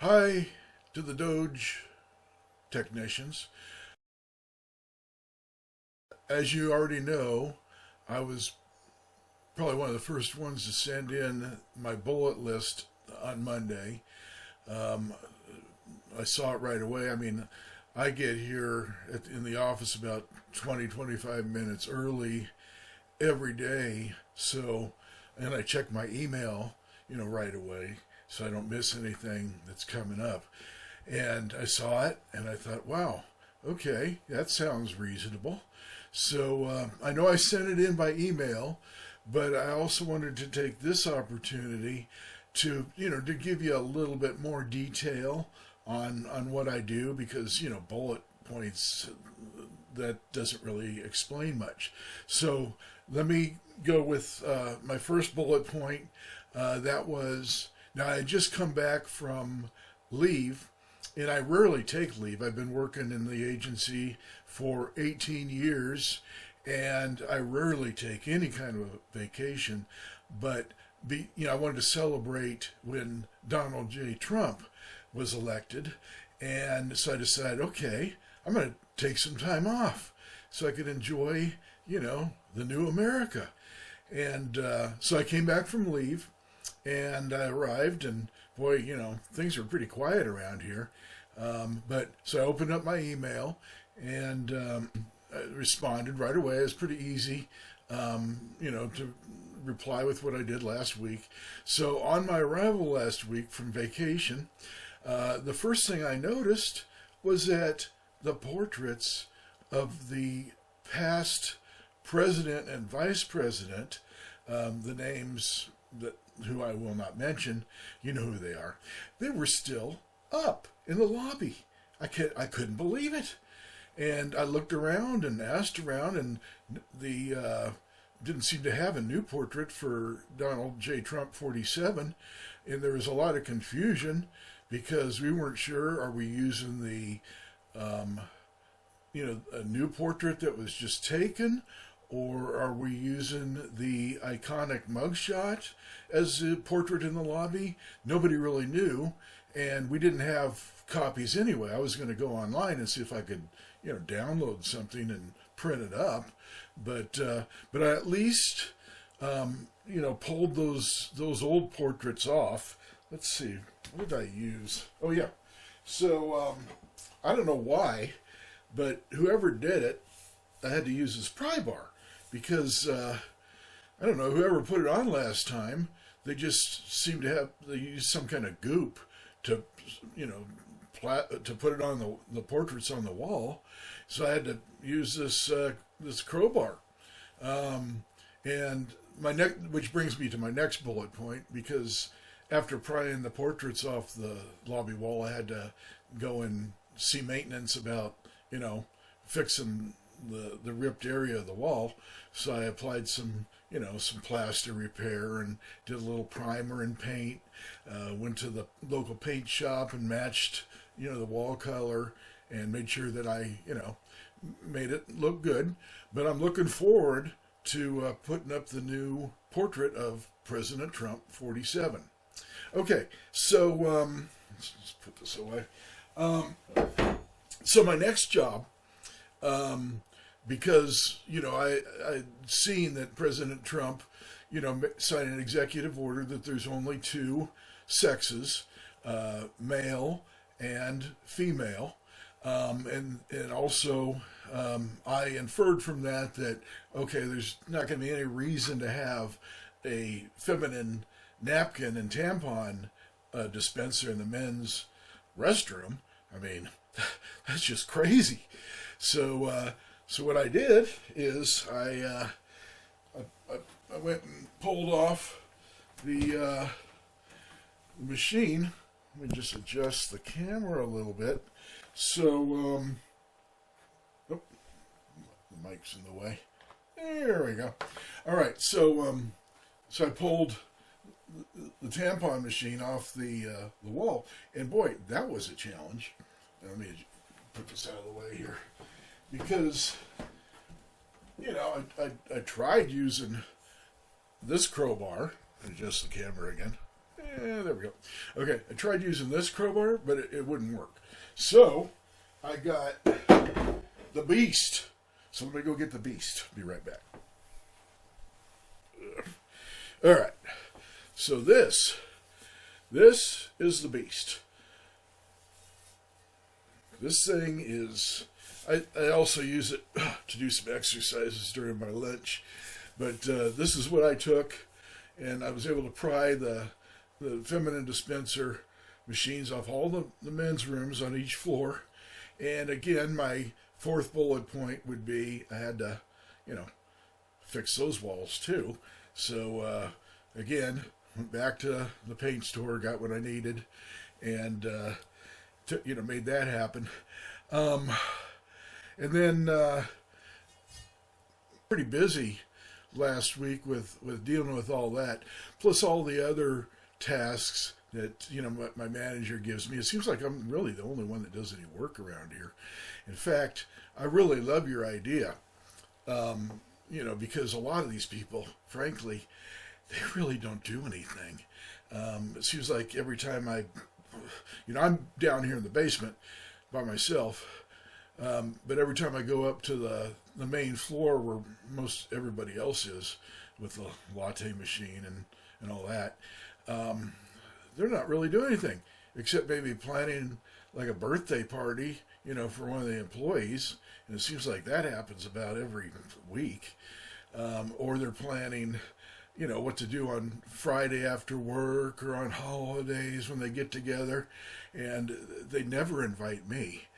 Hi to the Doge technicians. As you already know, I was probably one of the first ones to send in my bullet list on Monday. Um, I saw it right away. I mean, I get here in the office about 20, 25 minutes early every day. So, and I check my email, right away so I don't miss anything that's coming up. And I saw it and I thought, wow, okay, that sounds reasonable. So I know I sent it in by email, but I also wanted to take this opportunity to give you a little bit more detail on what I do because, bullet points, that doesn't really explain much. So let me go with my first bullet point. That was, now I had just come back from leave, and I rarely take leave. I've been working in the agency for 18 years, and I rarely take any kind of a vacation. But I wanted to celebrate when Donald J. Trump was elected, and so I decided, okay, I'm going to take some time off so I could enjoy, the new America. And so I came back from leave, and I arrived, and boy, things were pretty quiet around here. But so I opened up my email and I responded right away. It was pretty easy, to reply with what I did last week. So on my arrival last week from vacation, the first thing I noticed was that the portraits of the past president and vice president, the names who I will not mention, you know who they are, they were still up in the lobby. I couldn't believe it. And I looked around and asked around, and the didn't seem to have a new portrait for Donald J. Trump 47. And there was a lot of confusion because we weren't sure, are we using the, a new portrait that was just taken, or are we using the iconic mugshot as a portrait in the lobby? Nobody really knew, and we didn't have copies anyway. I was going to go online and see if I could, download something and print it up, but I at least, pulled those old portraits off. Let's see, what did I use? Oh yeah, so I don't know why, but whoever did it, I had to use this pry bar because I don't know, whoever put it on last time, they just seemed to they used some kind of goop to, to put it on the portraits on the wall. So I had to use this crowbar. And which brings me to my next bullet point, because after prying the portraits off the lobby wall, I had to go and see maintenance about, fixing the ripped area of the wall. So I applied some plaster repair and did a little primer and paint. Went to the local paint shop and matched, the wall color and made sure that I, made it look good. But I'm looking forward to putting up the new portrait of President Trump 47. Okay, so let's just put this away. So my next job, because, I'd seen that President Trump, signed an executive order that there's only two sexes, male and female. And also, I inferred from that, okay, there's not going to be any reason to have a feminine napkin and tampon dispenser in the men's restroom. I mean, that's just crazy. So what I did is I went and pulled off the machine. Let me just adjust the camera a little bit. So, the mic's in the way. There we go. All right, so I pulled the tampon machine off the wall, and boy, that was a challenge. Now, let me put this out of the way here, because I tried using this crowbar. Adjust the camera again. There we go. Okay, I tried using this crowbar, but it wouldn't work. So I got the beast. So let me go get the beast. Be right back. All right. So this is the beast. This thing is, I also use it to do some exercises during my lunch. But this is what I took, and I was able to pry the feminine dispenser machines off all the men's rooms on each floor. And again, my fourth bullet point would be I had to, fix those walls too. So again, went back to the paint store, got what I needed, and made that happen. And then pretty busy last week with dealing with all that, plus all the other tasks that my manager gives me. It seems like I'm really the only one that does any work around here. In fact, I really love your idea, because a lot of these people, frankly, they really don't do anything. It seems like every time I'm down here in the basement by myself, but every time I go up to the main floor where most everybody else is with the latte machine and all that, they're not really doing anything except maybe planning like a birthday party, for one of the employees. And it seems like that happens about every week. Or they're planning, what to do on Friday after work or on holidays when they get together. And they never invite me.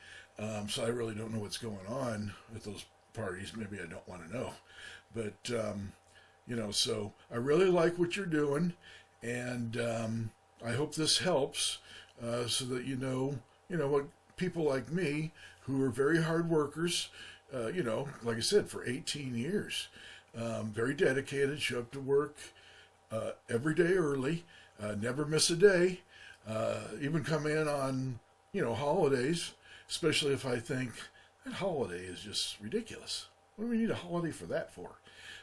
So I really don't know what's going on at those parties. Maybe I don't want to know. But, so I really like what you're doing. And I hope this helps so that what people like me who are very hard workers, like I said, for 18 years, very dedicated, show up to work every day early, never miss a day, even come in on, holidays, especially if I think that holiday is just ridiculous. What do we need a holiday for that for?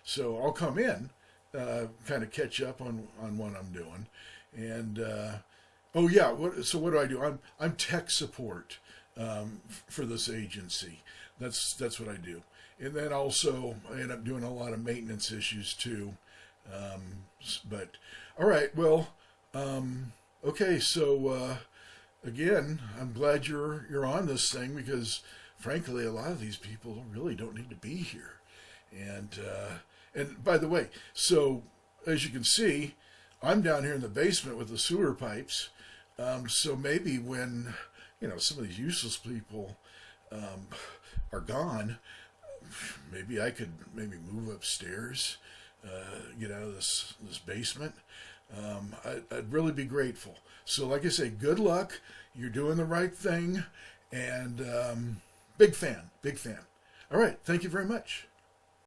So I'll come in, kind of catch up on what I'm doing. And, what do I do? I'm tech support for this agency. That's what I do. And then also I end up doing a lot of maintenance issues too. But all right, well, okay. So again, I'm glad you're on this thing because, frankly, a lot of these people really don't need to be here. And by the way, so as you can see, I'm down here in the basement with the sewer pipes. So maybe when some of these useless people are gone, maybe I could move upstairs, get out of this basement. I'd really be grateful. So like I say, good luck. You're doing the right thing. And big fan. All right. Thank you very much.